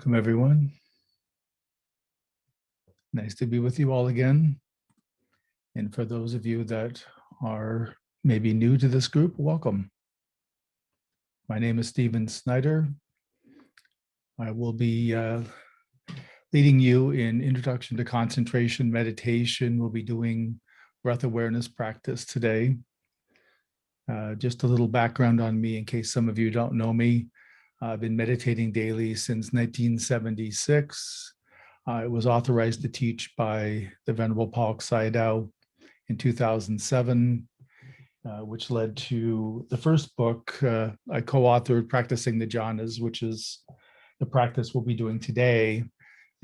Welcome, everyone. Nice to be with you all again. And for those of you that are maybe new to this group, welcome. My name is Snyder. I will be leading you in Introduction to Concentration Meditation. We'll be doing breath awareness practice today. Just a little background on me in case some of you don't know me. I've been meditating daily since 1976. I was authorized to teach by the Venerable Pa Auk Sayadaw in 2007, which led to the first book I co-authored, Practicing the Jhanas, which is the practice we'll be doing today.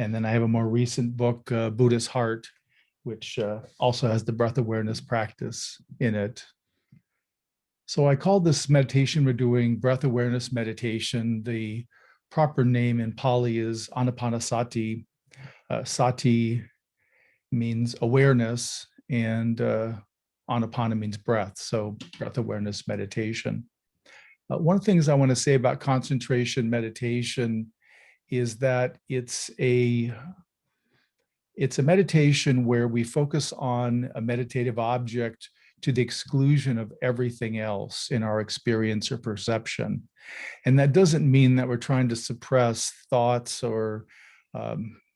And then I have a more recent book, Buddha's Heart, which also has the breath awareness practice in it. So I call this meditation we're doing breath awareness meditation. The proper name in Pali is Anapanasati. Sati means awareness, and Anapana means breath. So breath awareness meditation. One of the things I want to say about concentration meditation is that it's a meditation where we focus on a meditative object to the exclusion of everything else in our experience or perception. And that doesn't mean that we're trying to suppress thoughts or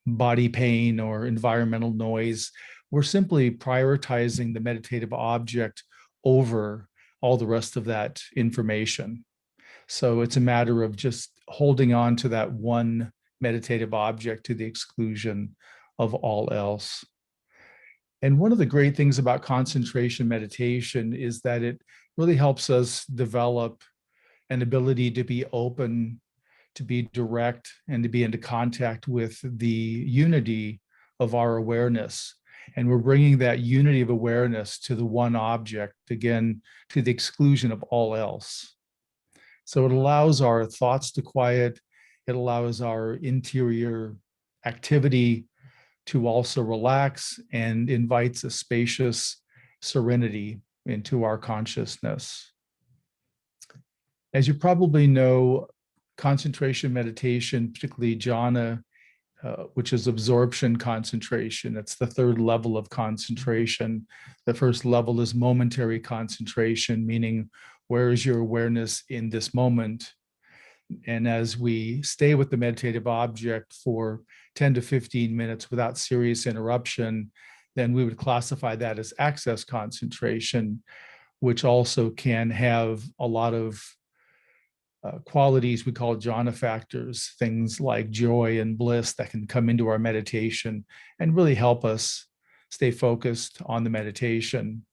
body pain or environmental noise. We're simply prioritizing the meditative object over all the rest of that information. So it's a matter of just holding on to that one meditative object to the exclusion of all else. And one of the great things about concentration meditation is that it really helps us develop an ability to be open, to be direct, and to be into contact with the unity of our awareness. And we're bringing that unity of awareness to the one object, again, to the exclusion of all else. So it allows our thoughts to quiet. It allows our interior activity to also relax, and invites a spacious serenity into our consciousness. As you probably know, concentration meditation, particularly jhana, which is absorption concentration, it's the third level of concentration. The first level is momentary concentration, meaning where is your awareness in this moment? And as we stay with the meditative object for 10 to 15 minutes without serious interruption, then we would classify that as access concentration, which also can have a lot of qualities we call jhana factors, things like joy and bliss that can come into our meditation and really help us stay focused on the meditation.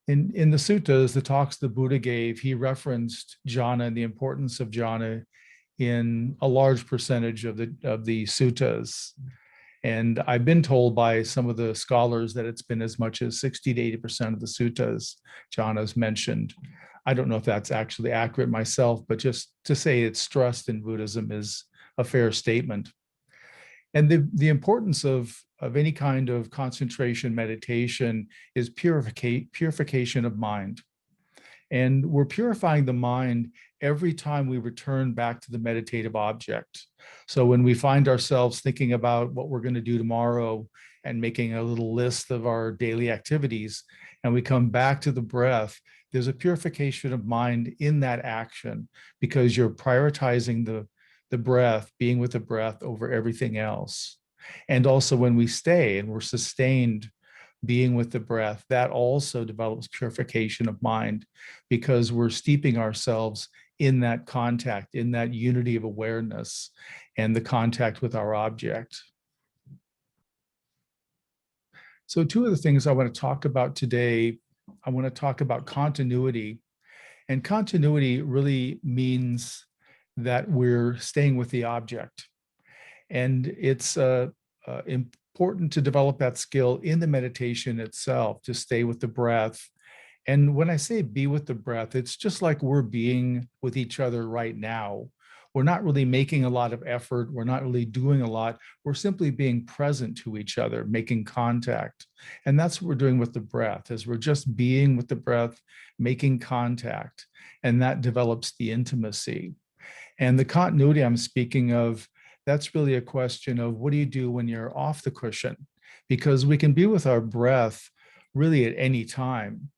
In the suttas, the talks the Buddha gave, he referenced jhana and the importance of jhana in a large percentage of the suttas. And I've been told by some of the scholars that it's been as much as 60 to 80% of the suttas jhana is mentioned. I don't know if that's actually accurate myself, but just to say it's stressed in Buddhism is a fair statement. And the importance of any kind of concentration meditation is purification of mind. And we're purifying the mind every time we return back to the meditative object. So when we find ourselves thinking about what we're going to do tomorrow and making a little list of our daily activities, and we come back to the breath, there's a purification of mind in that action because you're prioritizing the breath, being with the breath over everything else. And also when we stay and we're sustained being with the breath, that also develops purification of mind because we're steeping ourselves in that contact, in that unity of awareness and the contact with our object. So two of the things I want to talk about today, I want to talk about continuity. And continuity really means that we're staying with the object. And it's important to develop that skill in the meditation itself, to stay with the breath. And when I say be with the breath, it's just like we're being with each other right now. We're not really making a lot of effort. We're not really doing a lot. We're simply being present to each other, making contact. And that's what we're doing with the breath, is we're just being with the breath, making contact. And that develops the intimacy. And the continuity I'm speaking of that's really a question of what do you do when you're off the cushion? Because we can be with our breath really at any time.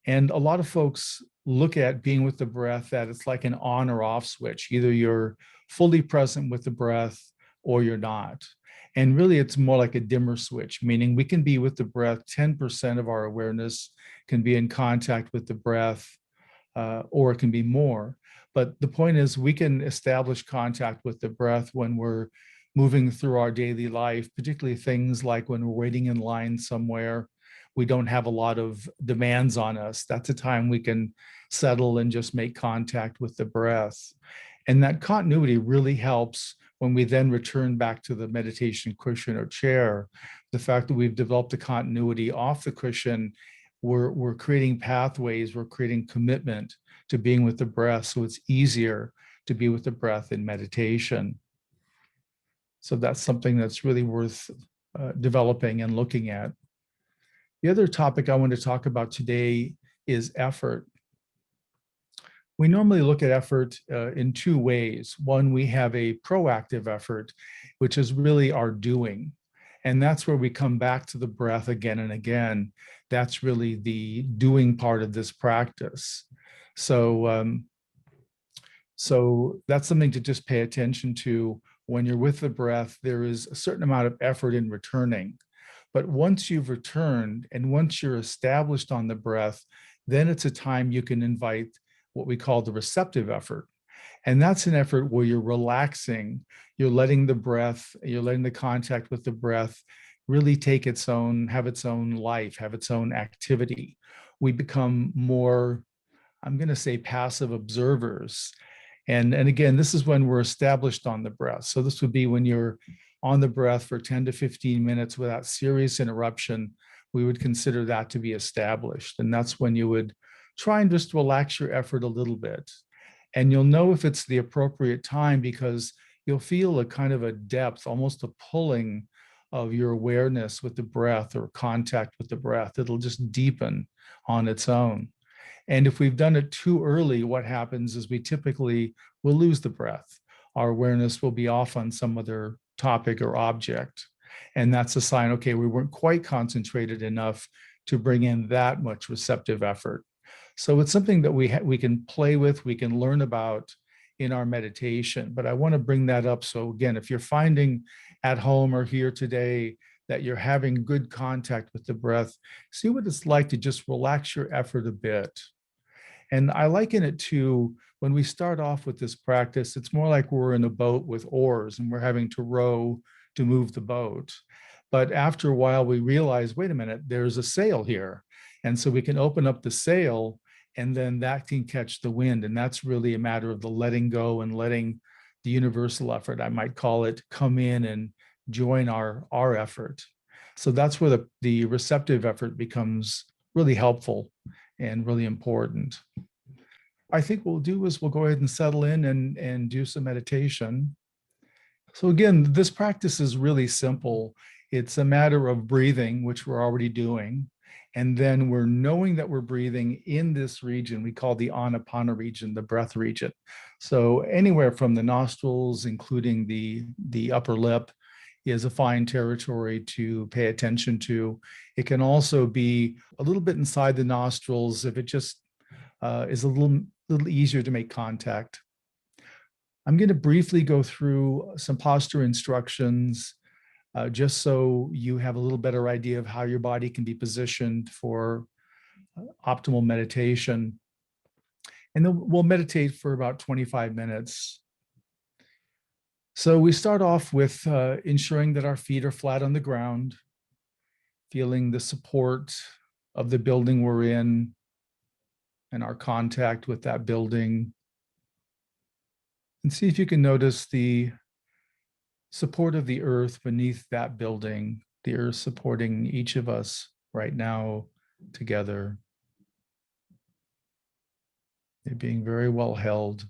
And a lot of folks look at being with the breath that it's like an on or off switch. Either you're fully present with the breath or you're not. And really, it's more like a dimmer switch, meaning we can be with the breath, 10% of our awareness can be in contact with the breath, or it can be more. But the point is, we can establish contact with the breath when we're moving through our daily life, particularly things like when we're waiting in line somewhere. We don't have a lot of demands on us. That's a time we can settle and just make contact with the breath. And that continuity really helps when we then return back to the meditation cushion or chair. The fact that we've developed a continuity off the cushion, we're creating pathways, we're creating commitment to being with the breath. So it's easier to be with the breath in meditation. So that's something that's really worth developing and looking at. The other topic I want to talk about today is effort. We normally look at effort in two ways. One, we have a proactive effort, which is really our doing. And that's where we come back to the breath again and again. That's really the doing part of this practice. So that's something to just pay attention to. When you're with the breath, there is a certain amount of effort in returning. But once you've returned and once you're established on the breath, then it's a time you can invite what we call the receptive effort. And that's an effort where you're relaxing, you're letting the breath, you're letting the contact with the breath really take its own, have its own life, have its own activity. We become more, I'm going to say, passive observers. And again, this is when we're established on the breath. So this would be when you're on the breath for 10 to 15 minutes without serious interruption. We would consider that to be established. And that's when you would try and just relax your effort a little bit. And you'll know if it's the appropriate time because you'll feel a kind of a depth, almost a pulling of your awareness with the breath or contact with the breath. It'll just deepen on its own. And if we've done it too early, what happens is we typically will lose the breath. Our awareness will be off on some other topic or object. And that's a sign, okay, we weren't quite concentrated enough to bring in that much receptive effort. So it's something that we can play with, we can learn about in our meditation. But I want to bring that up. So again, if you're finding at home or here today that you're having good contact with the breath, see what it's like to just relax your effort a bit. And I liken it to when we start off with this practice, it's more like we're in a boat with oars and we're having to row to move the boat. But after a while, we realize, wait a minute, there's a sail here. And so we can open up the sail and then that can catch the wind. And that's really a matter of the letting go and letting the universal effort, I might call it, come in and join our effort. So that's where the receptive effort becomes really helpful and really important. I think what we'll do is we'll go ahead and settle in and do some meditation. So again, this practice is really simple. It's a matter of breathing, which we're already doing. And then we're knowing that we're breathing in this region we call the Anapana region, the breath region. So anywhere from the nostrils, including the upper lip, is a fine territory to pay attention to. It can also be a little bit inside the nostrils if it just is a little easier to make contact. I'm going to briefly go through some posture instructions just so you have a little better idea of how your body can be positioned for optimal meditation. And then we'll meditate for about 25 minutes. So we start off with ensuring that our feet are flat on the ground, feeling the support of the building we're in and our contact with that building. And see if you can notice the support of the earth beneath that building, the earth supporting each of us right now together. They're being very well held.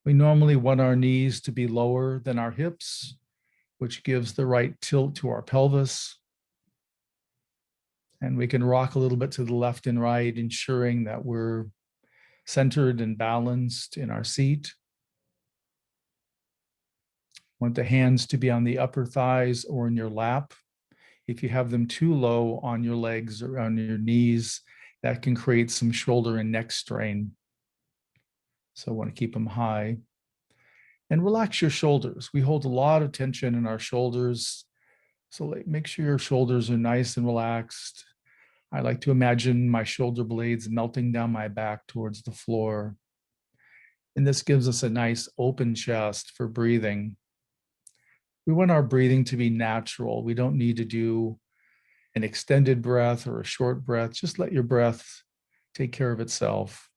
We normally want our knees to be lower than our hips, which gives the right tilt to our pelvis. And we can rock a little bit to the left and right, ensuring that we're centered and balanced in our seat. Want the hands to be on the upper thighs or in your lap. If you have them too low on your legs or on your knees, that can create some shoulder and neck strain. So I want to keep them high. And relax your shoulders. We hold a lot of tension in our shoulders. So make sure your shoulders are nice and relaxed. I like to imagine my shoulder blades melting down my back towards the floor. And this gives us a nice open chest for breathing. We want our breathing to be natural. We don't need to do an extended breath or a short breath. Just let your breath take care of itself.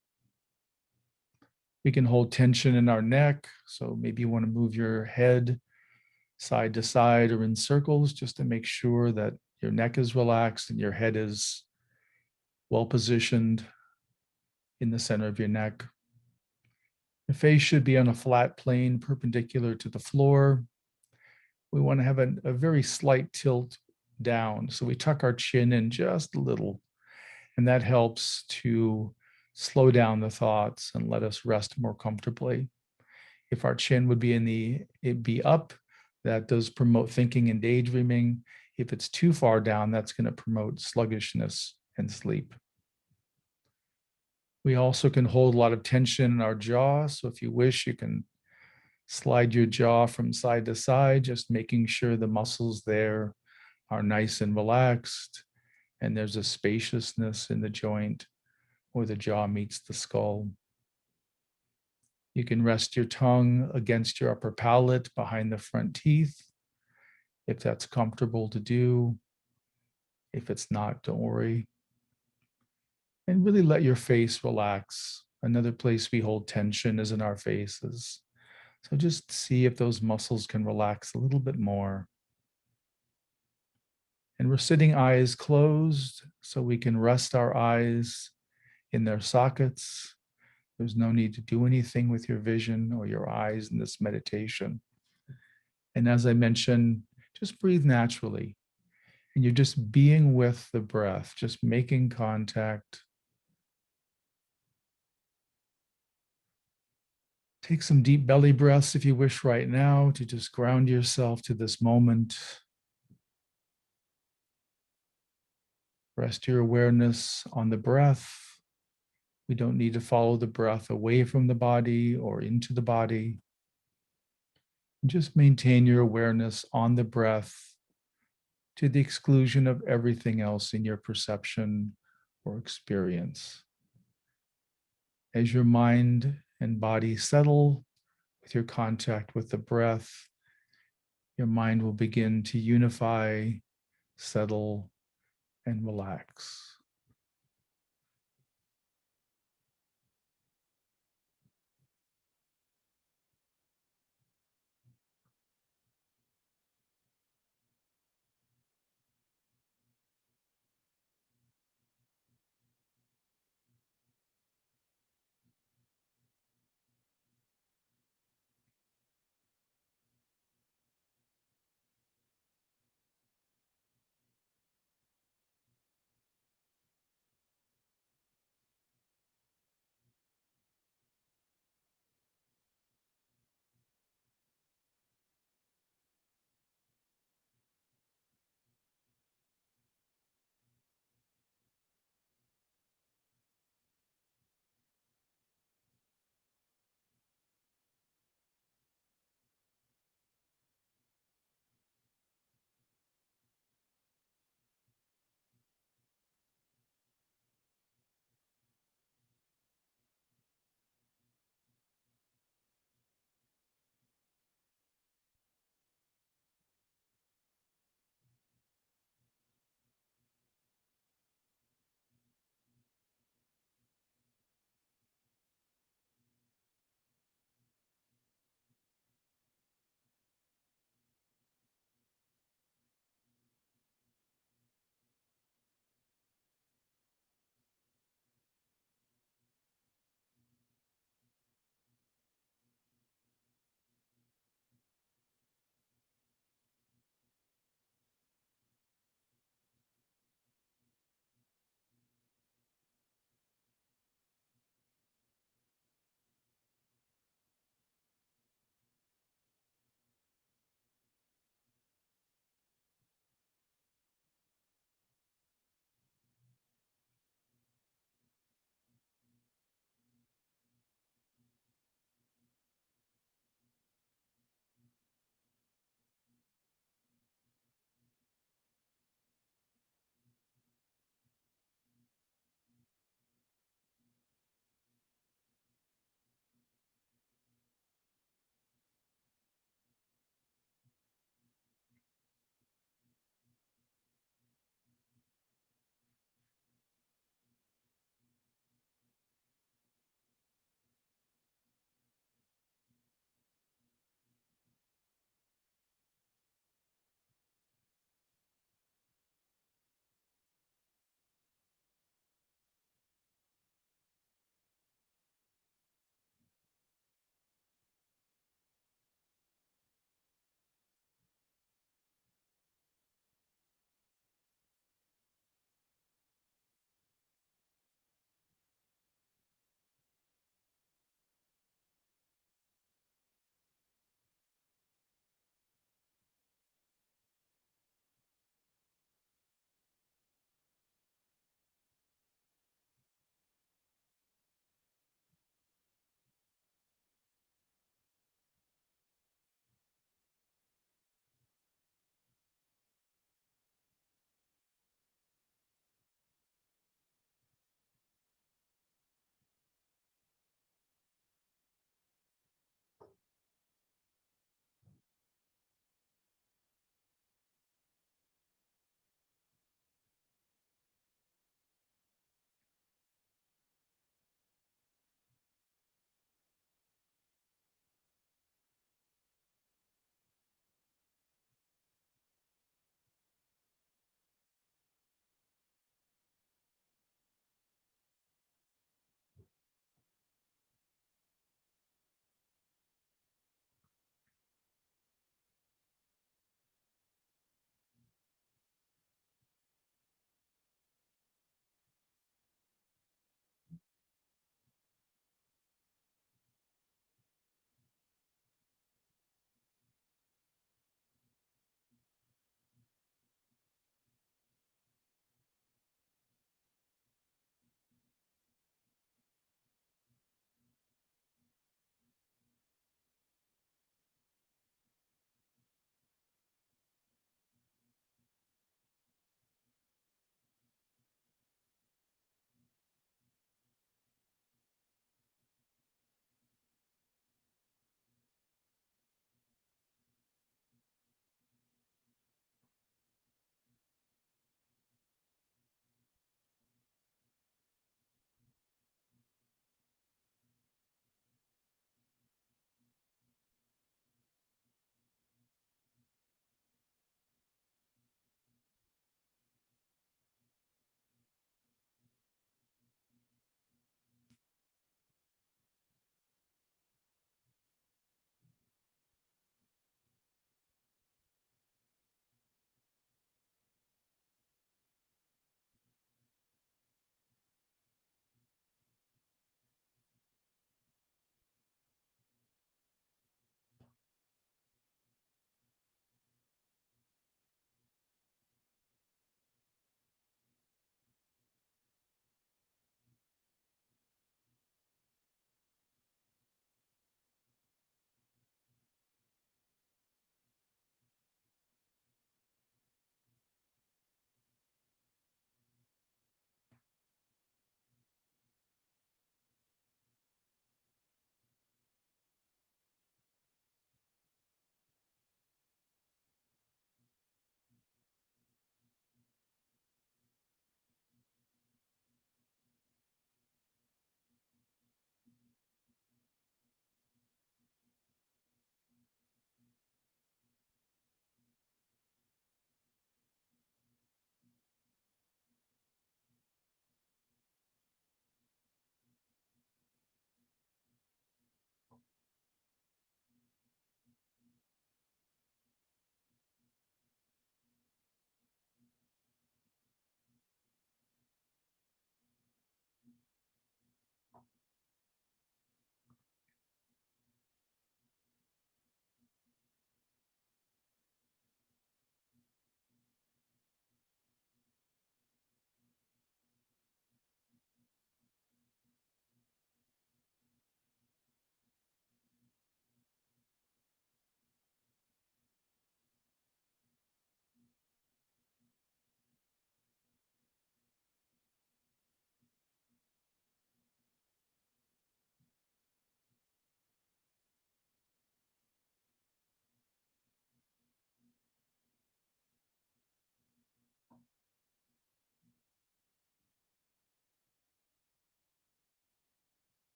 We can hold tension in our neck. So maybe you want to move your head side to side or in circles just to make sure that your neck is relaxed and your head is well positioned in the center of your neck. Your face should be on a flat plane perpendicular to the floor. We want to have a very slight tilt down. So we tuck our chin in just a little, and that helps to slow down the thoughts and let us rest more comfortably. If our chin would be it'd be up, that does promote thinking and daydreaming. If it's too far down, that's going to promote sluggishness and sleep. We also can hold a lot of tension in our jaw. So if you wish, you can slide your jaw from side to side, just making sure the muscles there are nice and relaxed, and there's a spaciousness in the joint where the jaw meets the skull. You can rest your tongue against your upper palate behind the front teeth, if that's comfortable to do. If it's not, don't worry. And really let your face relax. Another place we hold tension is in our faces. So just see if those muscles can relax a little bit more. And we're sitting eyes closed, so we can rest our eyes in their sockets. There's no need to do anything with your vision or your eyes in this meditation. And as I mentioned, just breathe naturally. And you're just being with the breath, just making contact. Take some deep belly breaths if you wish right now to just ground yourself to this moment. Rest your awareness on the breath. We don't need to follow the breath away from the body or into the body. Just maintain your awareness on the breath to the exclusion of everything else in your perception or experience. As your mind and body settle with your contact with the breath, your mind will begin to unify, settle, and relax.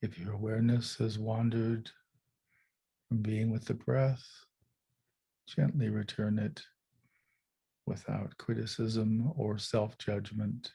If your awareness has wandered from being with the breath, gently return it without criticism or self-judgment.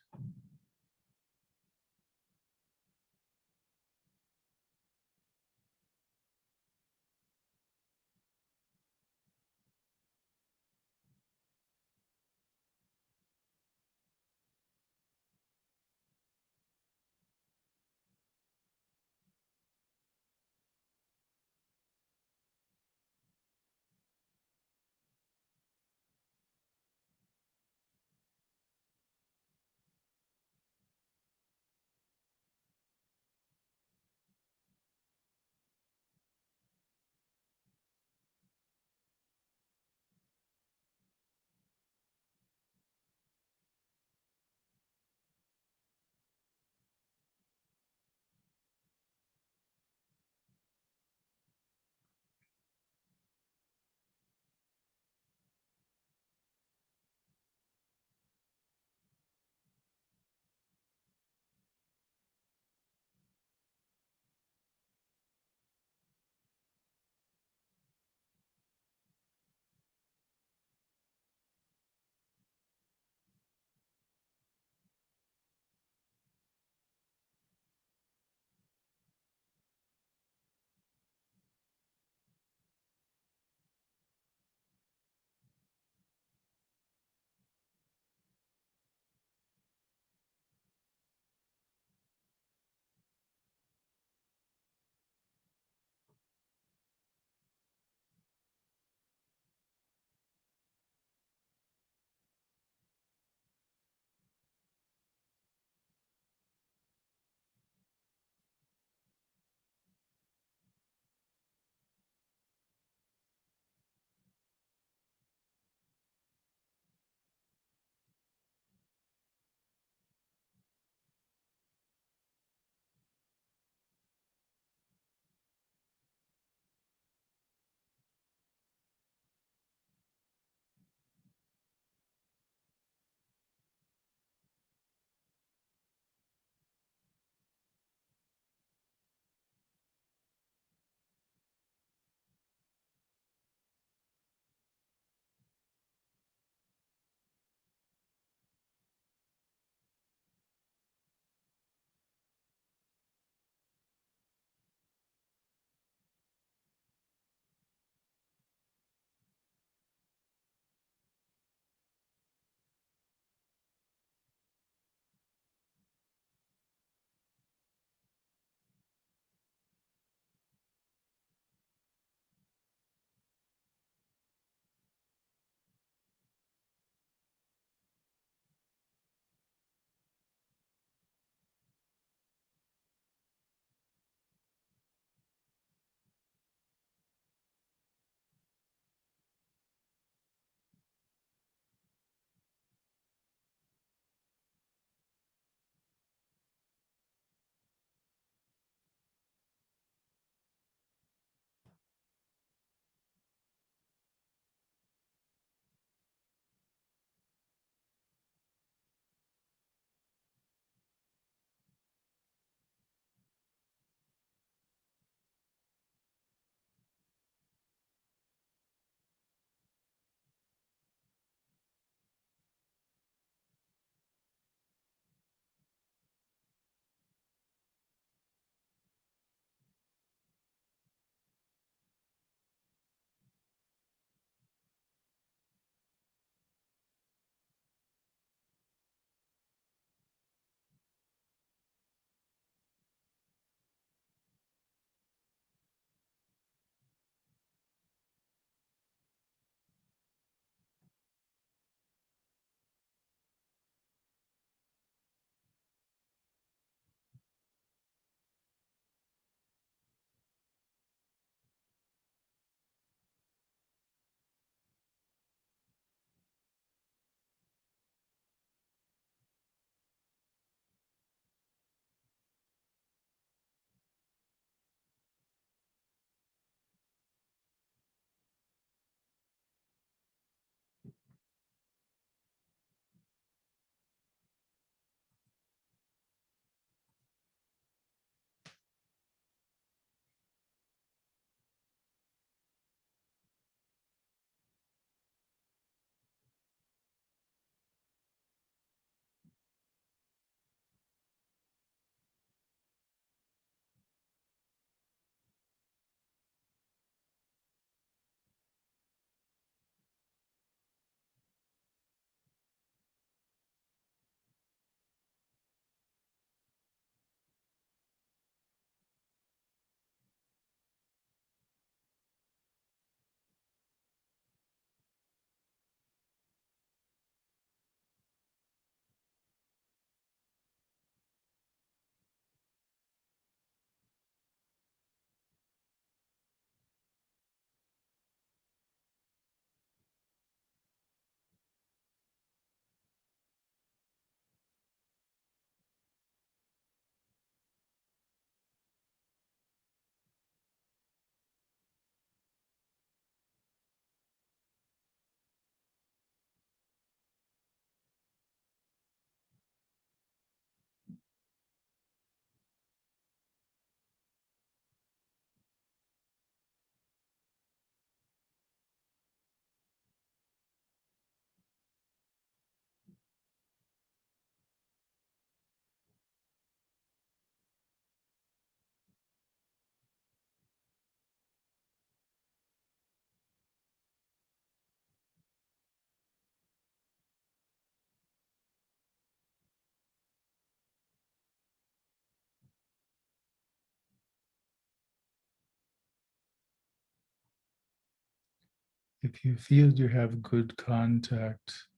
If you feel you have good contact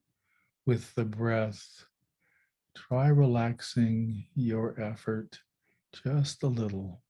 with the breath, try relaxing your effort just a little.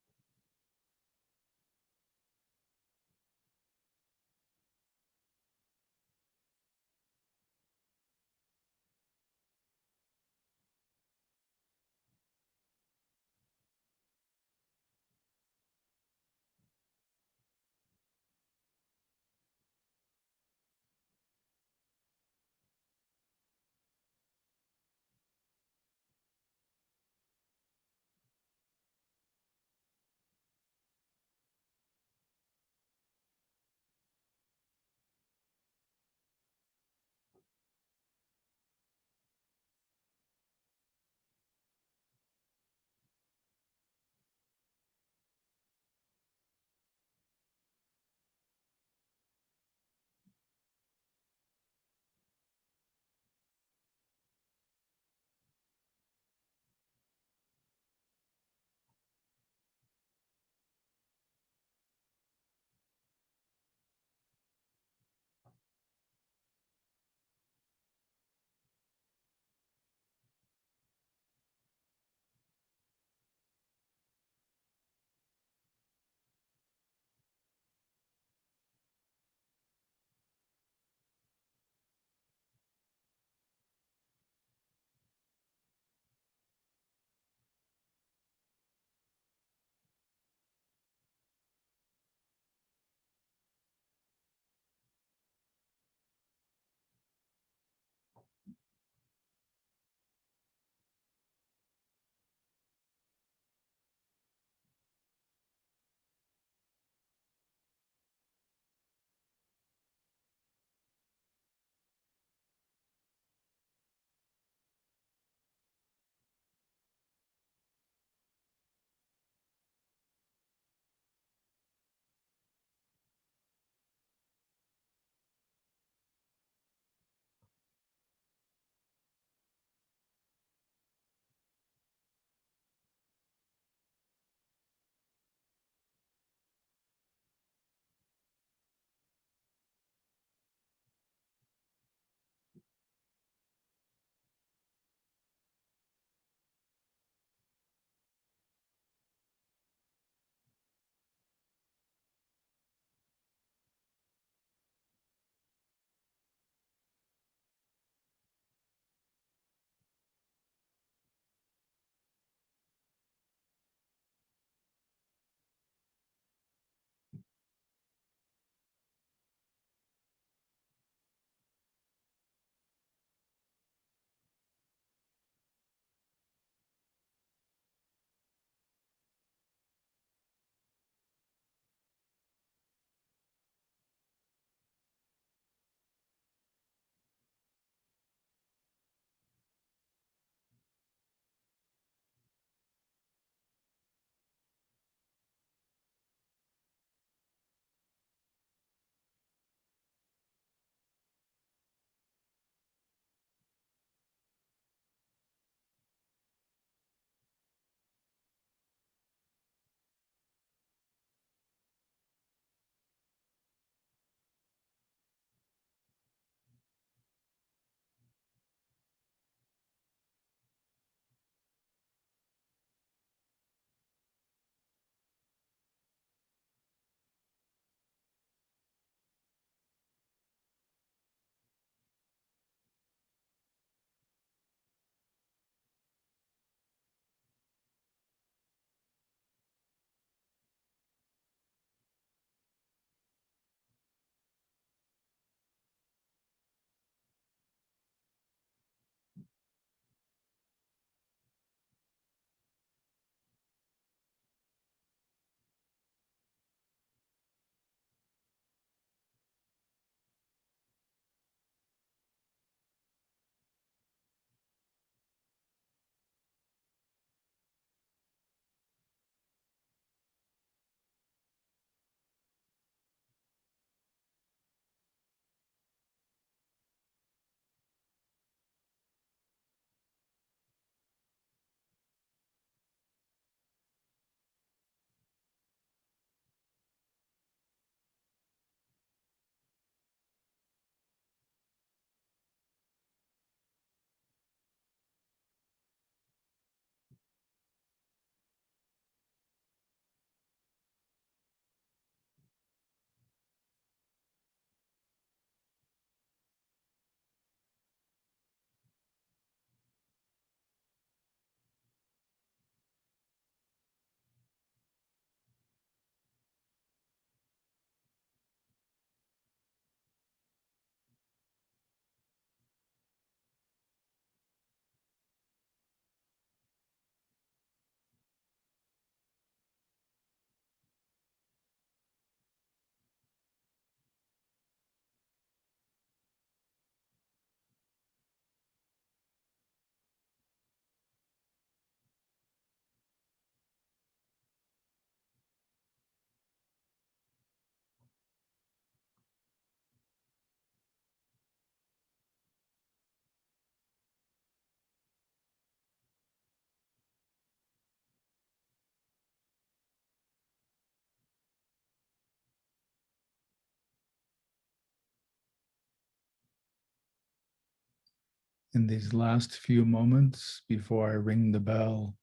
In these last few moments before I ring the bell,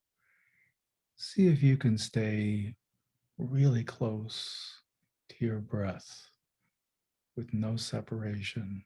see if you can stay really close to your breath with no separation.